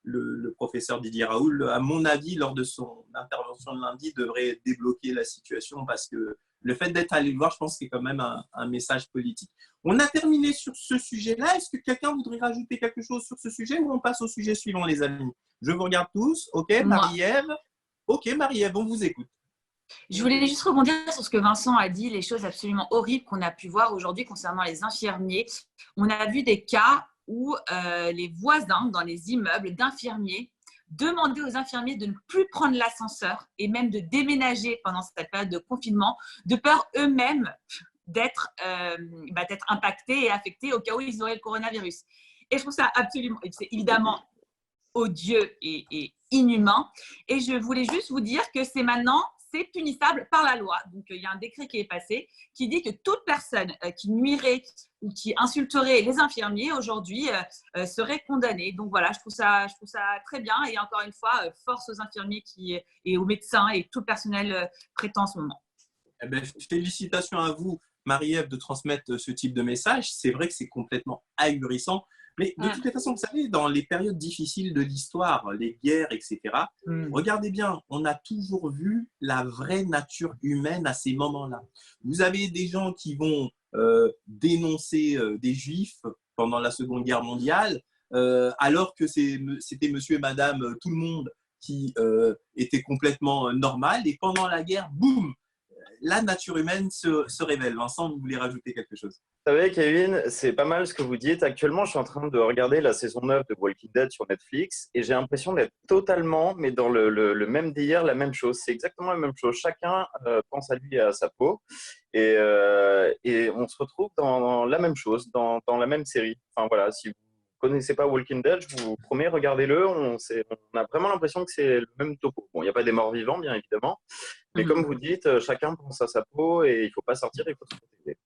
le professeur Didier Raoult, à mon avis, lors de son intervention de lundi, devrait débloquer la situation parce que le fait d'être allé le voir, je pense que c'est quand même un message politique. On a terminé sur ce sujet-là. Est-ce que quelqu'un voudrait rajouter quelque chose sur ce sujet ou on passe au sujet suivant, les amis? Je vous regarde tous. OK, Marie-Ève. OK, Marie-Ève, on vous écoute. Je voulais juste rebondir sur ce que Vincent a dit, les choses absolument horribles qu'on a pu voir aujourd'hui concernant les infirmiers. On a vu des cas où les voisins dans les immeubles d'infirmiers demandaient aux infirmiers de ne plus prendre l'ascenseur et même de déménager pendant cette période de confinement, de peur eux-mêmes d'être impactés et affectés au cas où ils auraient le coronavirus. Et je trouve ça absolument, c'est évidemment odieux et inhumain. Et je voulais juste vous dire que c'est punissable par la loi. Donc, il y a un décret qui est passé qui dit que toute personne qui nuirait ou qui insulterait les infirmiers aujourd'hui serait condamnée. Donc, voilà, je trouve ça très bien. Et encore une fois, force aux infirmiers et aux médecins et tout le personnel prêtant en ce moment. Eh bien, félicitations à vous, Marie-Ève, de transmettre ce type de message. C'est vrai que c'est complètement ahurissant. Mais de toutes les façons, vous savez, dans les périodes difficiles de l'histoire, les guerres, etc., regardez bien, on a toujours vu la vraie nature humaine à ces moments-là. Vous avez des gens qui vont dénoncer des juifs pendant la Seconde Guerre mondiale, alors que c'était monsieur et madame tout le monde qui était complètement normal. Et pendant la guerre, boum, la nature humaine se révèle. Vincent, vous voulez rajouter quelque chose? Vous savez, Kevin, c'est pas mal ce que vous dites. Actuellement, je suis en train de regarder la saison 9 de Walking Dead sur Netflix et j'ai l'impression d'être totalement, mais dans le même délire, la même chose. C'est exactement la même chose. Chacun pense à lui et à sa peau et on se retrouve dans la même chose, dans la même série. Enfin voilà, si vous connaissez pas Walking Dead, je vous promets, regardez-le. On a vraiment l'impression que c'est le même topo. Bon, il n'y a pas des morts vivants, bien évidemment, mais comme vous dites, chacun pense à sa peau et il ne faut pas sortir, il faut se protéger.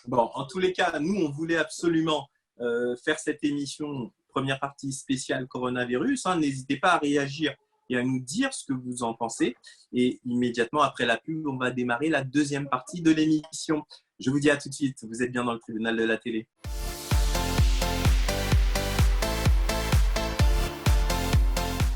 Bon, en tous les cas, nous, on voulait absolument faire cette émission première partie spéciale coronavirus. N'hésitez pas à réagir et à nous dire ce que vous en pensez. Et immédiatement après la pub, on va démarrer la deuxième partie de l'émission. Je vous dis à tout de suite, vous êtes bien dans le tribunal de la télé.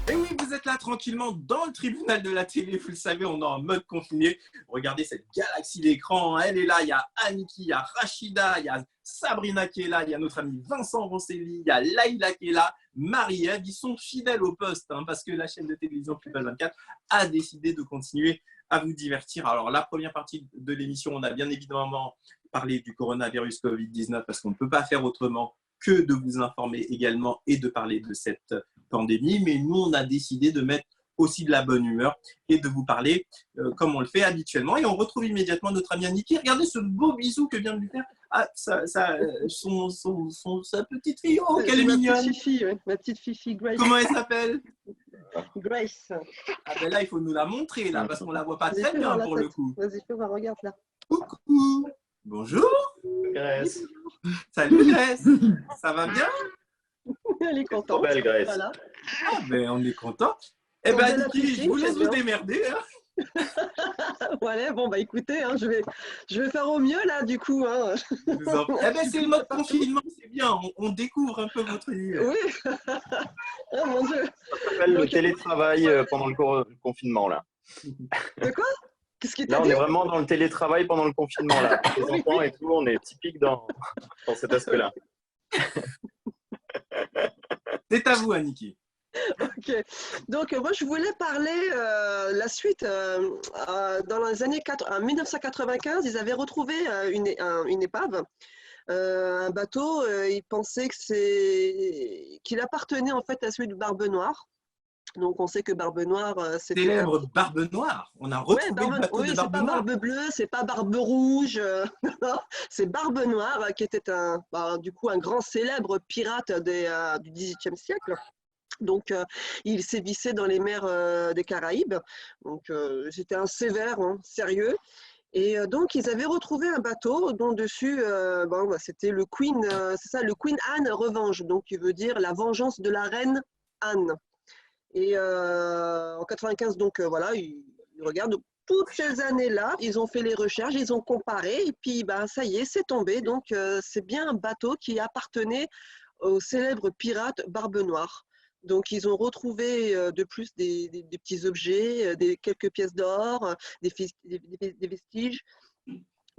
Et oui, vous êtes là tranquillement dans le tribunal de la télé. Vous le savez, on est en mode confiné. Regardez cette galaxie d'écran. Elle est là. Il y a Aniki, il y a Rachida, il y a Sabrina qui est là. Il y a notre ami Vincent Rosselli, il y a Laïla qui est là. Marie-Ève, ils sont fidèles au poste parce que la chaîne de télévision People 24 a décidé de continuer à vous divertir. Alors, la première partie de l'émission, on a bien évidemment parlé du coronavirus Covid-19 parce qu'on ne peut pas faire autrement que de vous informer également et de parler de cette pandémie. Mais nous, on a décidé de mettre aussi de la bonne humeur et de vous parler comme on le fait habituellement. Et on retrouve immédiatement notre ami Aniki. Regardez ce beau bisou que vient de lui faire sa petite fille. Oh, qu'elle est mignonne. Ma petite Fifi, Grace. Comment elle s'appelle? Grace. Ah ben là, il faut nous la montrer là, parce qu'on la voit pas très bien pour le coup. Vas-y, fais voir, regarde là. Coucou. Bonjour. Grace. Salut Grace. Ça va bien? Elle est contente. Trop belle, Grace. Voilà. Ah ben on est content. Eh ben Aniki, je vous laisse vous démerder. Voilà, bon bah écoutez, je vais faire au mieux là du coup. Eh ben c'est le mode confinement, c'est bien. On découvre un peu votre univers. Oui. Oh mon Dieu. Ça s'appelle le télétravail pendant le confinement là. De quoi? Qu'est-ce qui Là, on est vraiment dans le télétravail pendant le confinement là. Les enfants et tout, on est typique dans cet aspect-là. C'est à vous, Aniki. Ok. Donc, moi, je voulais parler la suite. Dans les années 1995, ils avaient retrouvé une épave, un bateau. Ils pensaient qu'il appartenait en fait à celui de Barbe Noire. Donc, on sait que Barbe Noire, c'était… Célèbre Barbe Noire. On a retrouvé le bateau de Barbe Noire. C'est pas Barbe Bleue, c'est pas Barbe Rouge. C'est Barbe Noire qui était du coup un grand célèbre pirate du XVIIIe siècle. Donc, il sévissait dans les mers des Caraïbes. Donc, c'était un sévère, sérieux. Et donc, ils avaient retrouvé un bateau dont dessus, c'était le Queen, le Queen Anne Revenge. Donc, qui veut dire la vengeance de la reine Anne. Et en 95, donc voilà, ils regardent toutes ces années-là, ils ont fait les recherches, ils ont comparé, et puis ça y est, c'est tombé. Donc, c'est bien un bateau qui appartenait au célèbre pirate Barbe Noire. Donc, ils ont retrouvé de plus des petits objets, quelques pièces d'or, des vestiges.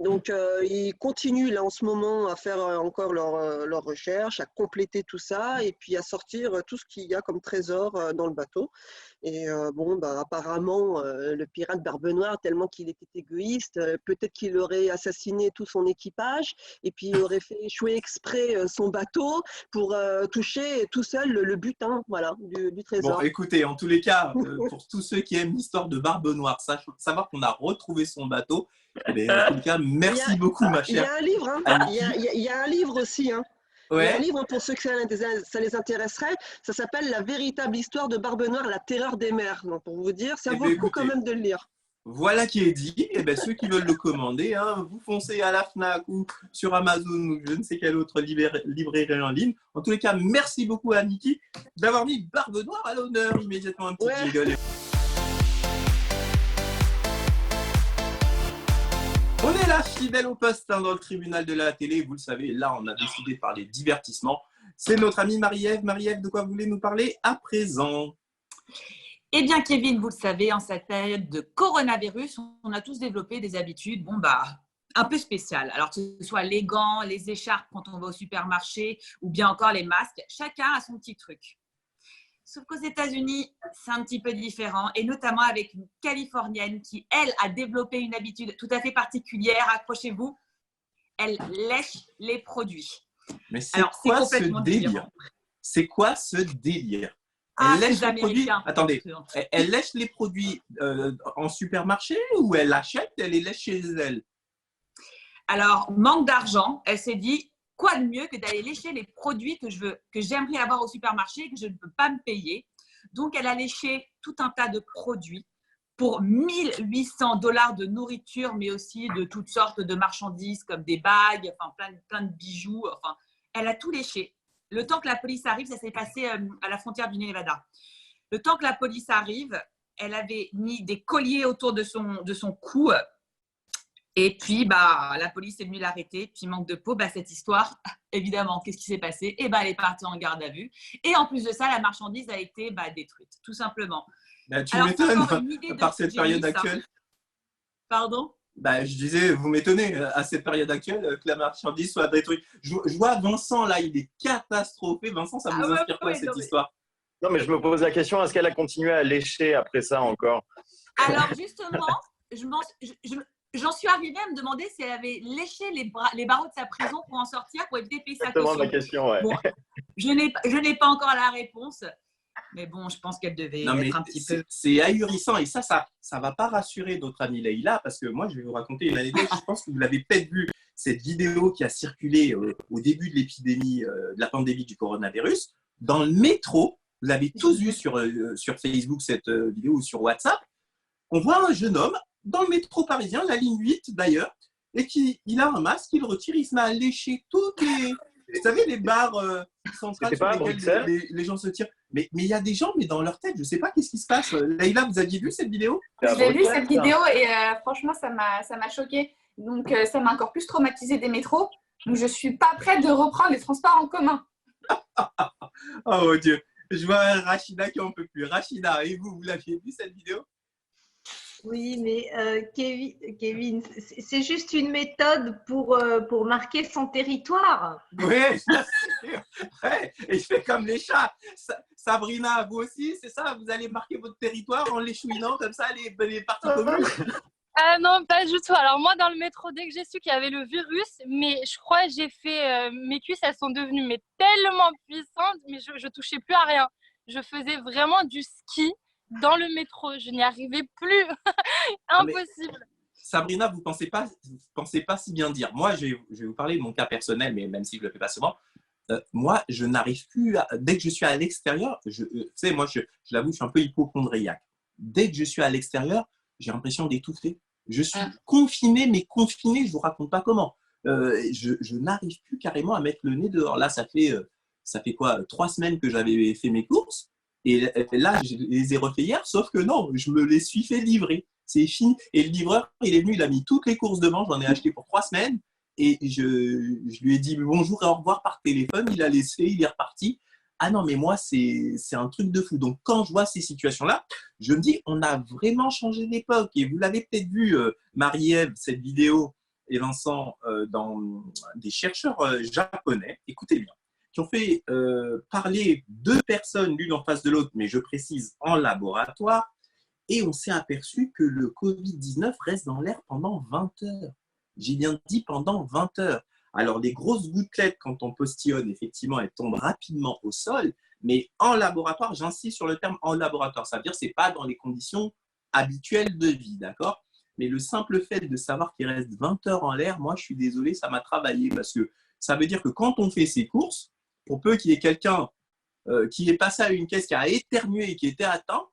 Donc, ils continuent là en ce moment à faire encore leurs recherches, à compléter tout ça et puis à sortir tout ce qu'il y a comme trésor dans le bateau. Et apparemment, le pirate Barbe Noire, tellement qu'il était égoïste, peut-être qu'il aurait assassiné tout son équipage et puis il aurait fait échouer exprès son bateau pour toucher tout seul le butin du trésor. Bon, écoutez, en tous les cas, pour tous ceux qui aiment l'histoire de Barbe Noire, savoir qu'on a retrouvé son bateau, en tous les cas, merci beaucoup, ma chère. Il y a un livre, il y a un livre aussi. Ouais. Il y a un livre pour ceux que ça les intéresserait. Ça s'appelle La véritable histoire de Barbe Noire, la terreur des mers. Donc, pour vous dire, ça vaut le coup quand même de le lire. Voilà qui est dit. Et ceux qui veulent le commander, vous foncez à la FNAC ou sur Amazon ou je ne sais quelle autre librairie en ligne. En tous les cas, merci beaucoup à Aniki d'avoir mis Barbe Noire à l'honneur immédiatement. Un petit jingle. On est là, fidèle au poste dans le tribunal de la télé. Vous le savez, là, on a décidé de parler divertissement. C'est notre amie Marie-Ève. Marie-Ève, de quoi vous voulez nous parler à présent? Eh bien, Kevin, vous le savez, en cette période de coronavirus, on a tous développé des habitudes, un peu spéciales. Alors, que ce soit les gants, les écharpes quand on va au supermarché ou bien encore les masques, chacun a son petit truc. Sauf qu'aux États-Unis, c'est un petit peu différent, et notamment avec une Californienne qui, elle, a développé une habitude tout à fait particulière. Accrochez-vous, elle lèche les produits. Mais c'est quoi ce délire? C'est quoi ce délire? Elle lèche les produits. Attendez, elle lèche les produits en supermarché ou elle achète, elle les lèche chez elle? Alors, manque d'argent, elle s'est dit, quoi de mieux que d'aller lécher les produits que j'aimerais avoir au supermarché et que je ne peux pas me payer. Donc, elle a léché tout un tas de produits pour $1 800 de nourriture, mais aussi de toutes sortes de marchandises comme des bagues, plein de bijoux. Elle a tout léché. le temps que la police arrive, ça s'est passé à la frontière du Nevada. Le temps que la police arrive, elle avait mis des colliers autour de son cou. Et puis, la police est venue l'arrêter. Puis, manque de peau, cette histoire, évidemment, qu'est-ce qui s'est passé? Elle est partie en garde à vue. Et en plus de ça, la marchandise a été détruite, tout simplement. Tu m'étonnes par cette période actuelle. Pardon? Je disais, vous m'étonnez à cette période actuelle que la marchandise soit détruite. Je vois Vincent, là, il est catastrophé. Vincent, ça vous inspire quoi, cette histoire? Non, mais je me pose la question, est-ce qu'elle a continué à lécher après ça encore? Alors, justement, j'en suis arrivée à me demander si elle avait léché les barreaux de sa prison pour en sortir, pour éviter de payer sa caution. C'est la question, ouais. Bon, je n'ai pas encore la réponse, mais bon, je pense qu'elle devait être un petit peu… C'est ahurissant, et ça va pas rassurer notre amie Leïla, parce que moi, je vais vous raconter une anecdote. Je pense que vous l'avez peut-être vu, cette vidéo qui a circulé au début de l'épidémie, de la pandémie du coronavirus, dans le métro. Vous l'avez tous vu sur Facebook, cette vidéo, ou sur WhatsApp. On voit un jeune homme dans le métro parisien, la ligne 8 d'ailleurs, et il a un masque, il le retire, il se met à lécher toutes les… Vous savez, les barres centrales sur lesquelles les gens se tirent. Mais il y a des gens, mais dans leur tête, je ne sais pas qu'est-ce qui se passe. Leïla, vous aviez vu cette vidéo? J'ai vu cette vidéo et franchement, ça m'a choquée. Donc, ça m'a encore plus traumatisée des métros. Donc, je ne suis pas prête de reprendre les transports en commun. Oh mon Dieu. Je vois Rachida qui en peut plus. Rachida, et vous l'aviez vu cette vidéo? Oui, mais Kevin, c'est juste une méthode pour marquer son territoire. Oui, ouais, et je fais comme les chats. Sabrina, vous aussi, c'est ça? Vous allez marquer votre territoire en l'échouinant comme ça les parties communes? Non, pas du tout. Alors moi, dans le métro, dès que j'ai su qu'il y avait le virus, mais je crois que j'ai fait… mes cuisses, elles sont devenues tellement puissantes, mais je touchais plus à rien. Je faisais vraiment du ski dans le métro. Je n'y arrivais plus. Impossible. Sabrina, vous pensez pas si bien dire. Moi, je vais vous parler de mon cas personnel, mais même si je ne le fais pas souvent, moi, je n'arrive plus dès que je suis à l'extérieur, tu sais, moi, je l'avoue, je suis un peu hypocondriaque. Dès que je suis à l'extérieur, j'ai l'impression d'étouffer. Je suis confiné, mais confiné, je ne vous raconte pas comment. Je n'arrive plus carrément à mettre le nez dehors. Là, ça fait quoi, 3 semaines que j'avais fait mes courses. Et là, je les ai refait hier, sauf que non, je me les suis fait livrer. C'est fini. Et le livreur, il est venu, il a mis toutes les courses devant. J'en ai acheté pour 3 semaines. Et je lui ai dit bonjour et au revoir par téléphone. Il a laissé, il est reparti. Ah non, mais moi, c'est un truc de fou. Donc, quand je vois ces situations-là, je me dis, on a vraiment changé d'époque. Et vous l'avez peut-être vu, Marie-Ève, cette vidéo, et Vincent, dans des chercheurs japonais, écoutez bien, qui ont fait parler 2 personnes l'une en face de l'autre, mais je précise en laboratoire, et on s'est aperçu que le Covid-19 reste dans l'air pendant 20 heures. J'ai bien dit pendant 20 heures. Alors, les grosses gouttelettes, quand on postillonne, effectivement, elles tombent rapidement au sol, mais en laboratoire, j'insiste sur le terme en laboratoire, ça veut dire que ce n'est pas dans les conditions habituelles de vie, d'accord? Mais le simple fait de savoir qu'il reste 20 heures en l'air, moi, je suis désolé, ça m'a travaillé, parce que ça veut dire que quand on fait ses courses, pour peu qu'il y ait quelqu'un qui est passé à une caisse, qui a éternué et qui était à temps,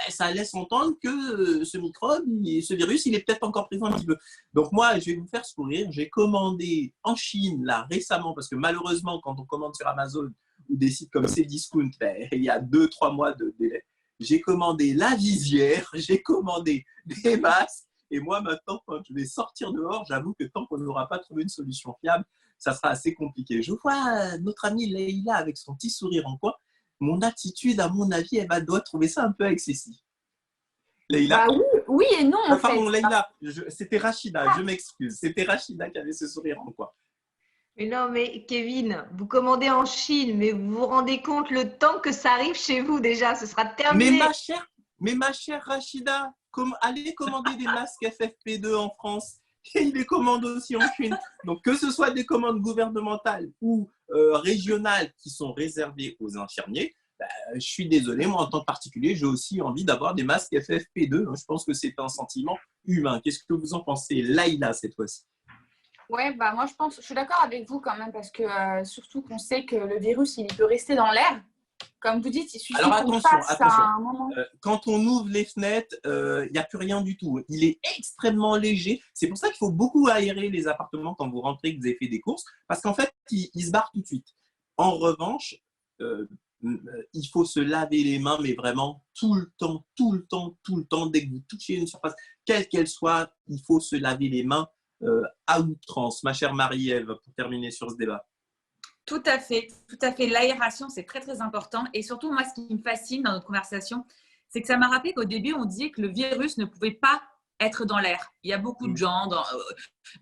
ça laisse entendre que ce microbe, ce virus, il est peut-être encore présent un petit peu. Donc moi, je vais vous faire sourire. J'ai commandé en Chine, là, récemment, parce que malheureusement, quand on commande sur Amazon ou des sites comme Cdiscount, il y a 2-3 mois de délai. J'ai commandé la visière, j'ai commandé des masques. Et moi, maintenant, quand je vais sortir dehors, j'avoue que tant qu'on n'aura pas trouvé une solution fiable, ça sera assez compliqué. Je vois notre amie Leïla avec son petit sourire en coin. Mon attitude, à mon avis, elle doit trouver ça un peu excessif. Leïla? Oui et non, en pardon, fait. Leïla, c'était Rachida, je m'excuse. C'était Rachida qui avait ce sourire en coin. Mais non, mais Kevin, vous commandez en Chine, mais vous vous rendez compte le temps que ça arrive chez vous déjà, ce sera terminé. Mais ma chère Rachida, allez commander des masques FFP2 en France. Et il les commande aussi en Chine. Donc, que ce soit des commandes gouvernementales ou régionales qui sont réservées aux infirmiers, je suis désolé, moi en tant que particulier, j'ai aussi envie d'avoir des masques FFP2. Je pense que c'est un sentiment humain. Qu'est-ce que vous en pensez, Leïla, cette fois-ci? Ouais, moi je suis d'accord avec vous quand même, parce que surtout qu'on sait que le virus, il peut rester dans l'air. Comme vous dites, il suffit qu'on passe à un moment. Quand on ouvre les fenêtres, il n'y a plus rien du tout. Il est extrêmement léger. C'est pour ça qu'il faut beaucoup aérer les appartements quand vous rentrez, que vous avez fait des courses, parce qu'en fait, il se barre tout de suite. En revanche, il faut se laver les mains, mais vraiment tout le temps, tout le temps, tout le temps. Dès que vous touchez une surface, quelle qu'elle soit, il faut se laver les mains à outrance. Ma chère Marie-Ève, pour terminer sur ce débat. Tout à fait, tout à fait. L'aération, c'est très, très important. Et surtout, moi, ce qui me fascine dans notre conversation, c'est que ça m'a rappelé qu'au début, on disait que le virus ne pouvait pas être dans l'air. Il y a beaucoup de gens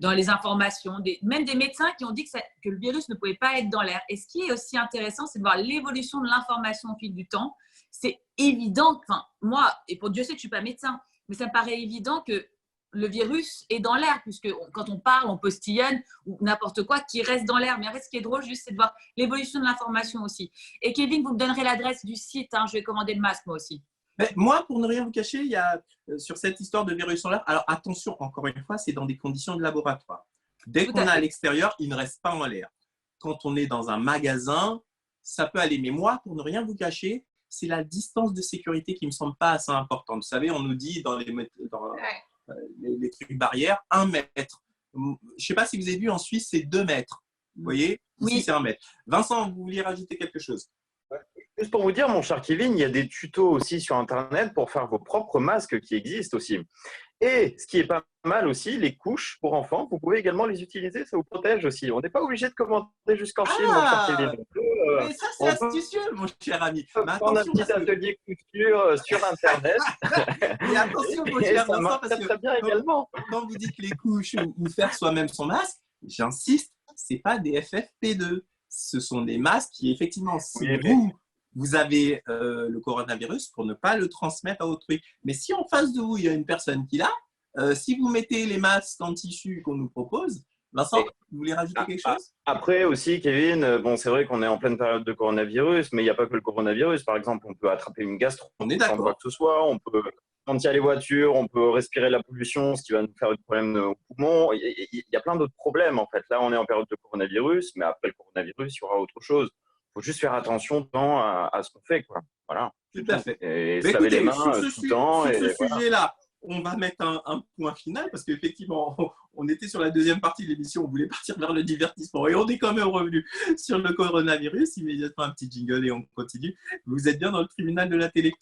dans les informations, même des médecins qui ont dit que le virus ne pouvait pas être dans l'air. Et ce qui est aussi intéressant, c'est de voir l'évolution de l'information au fil du temps. C'est évident, enfin, moi, et pour Dieu sait que je ne suis pas médecin, mais ça me paraît évident que le virus est dans l'air, puisque quand on parle, on postillonne ou n'importe quoi qui reste dans l'air. Mais en fait, ce qui est drôle, juste, c'est de voir l'évolution de l'information aussi. Et Kevin, vous me donnerez l'adresse du site. Je vais commander le masque, moi aussi. Mais moi, pour ne rien vous cacher, il y a sur cette histoire de virus en l'air, alors attention, encore une fois, c'est dans des conditions de laboratoire. Dès qu'on est à l'extérieur, il ne reste pas en l'air. Quand on est dans un magasin, ça peut aller. Mais moi, pour ne rien vous cacher, c'est la distance de sécurité qui ne me semble pas assez importante. Vous savez, on nous dit dans les trucs barrières, 1 mètre. Je ne sais pas si vous avez vu, en Suisse, c'est 2 mètres. Vous voyez? Ici, c'est 1 mètre. Vincent, vous vouliez rajouter quelque chose? Juste pour vous dire, mon cher Kevin, il y a des tutos aussi sur Internet pour faire vos propres masques qui existent aussi. Et ce qui est pas mal aussi, les couches pour enfants, vous pouvez également les utiliser, ça vous protège aussi. On n'est pas obligé de commander jusqu'en Chine, mon cher Kevin. Mais ça, c'est astucieux, mon cher ami. On a un petit atelier couture sur Internet. Et attention, mon cher Vincent, parce que très bien également. Quand vous dites les couches ou faire soi-même son masque, j'insiste, ce n'est pas des FFP2. Ce sont des masques qui, effectivement, si vous avez le coronavirus, pour ne pas le transmettre à autrui. Mais si en face de vous, il y a une personne qui l'a, si vous mettez les masques en tissu qu'on nous propose, Vincent, vous voulez rajouter quelque chose? Après aussi, Kevin, bon, c'est vrai qu'on est en pleine période de coronavirus, mais il n'y a pas que le coronavirus. Par exemple, on peut attraper une gastro, on est d'accord. Sans quoi que ce soit. On peut, quand il y a les voitures, on peut respirer la pollution, ce qui va nous faire des problèmes au poumon. Il y a plein d'autres problèmes, en fait. Là, on est en période de coronavirus, mais après le coronavirus, il y aura autre chose. Il faut juste faire attention à ce qu'on fait, quoi. Voilà. Tout à fait. Et se laver les mains tout le temps. Sur ce sujet-là, on va mettre un point final parce qu'effectivement, on était sur la deuxième partie de l'émission, on voulait partir vers le divertissement et on est quand même revenu sur le coronavirus. Immédiatement, un petit jingle et on continue. Vous êtes bien dans le tribunal de la télé.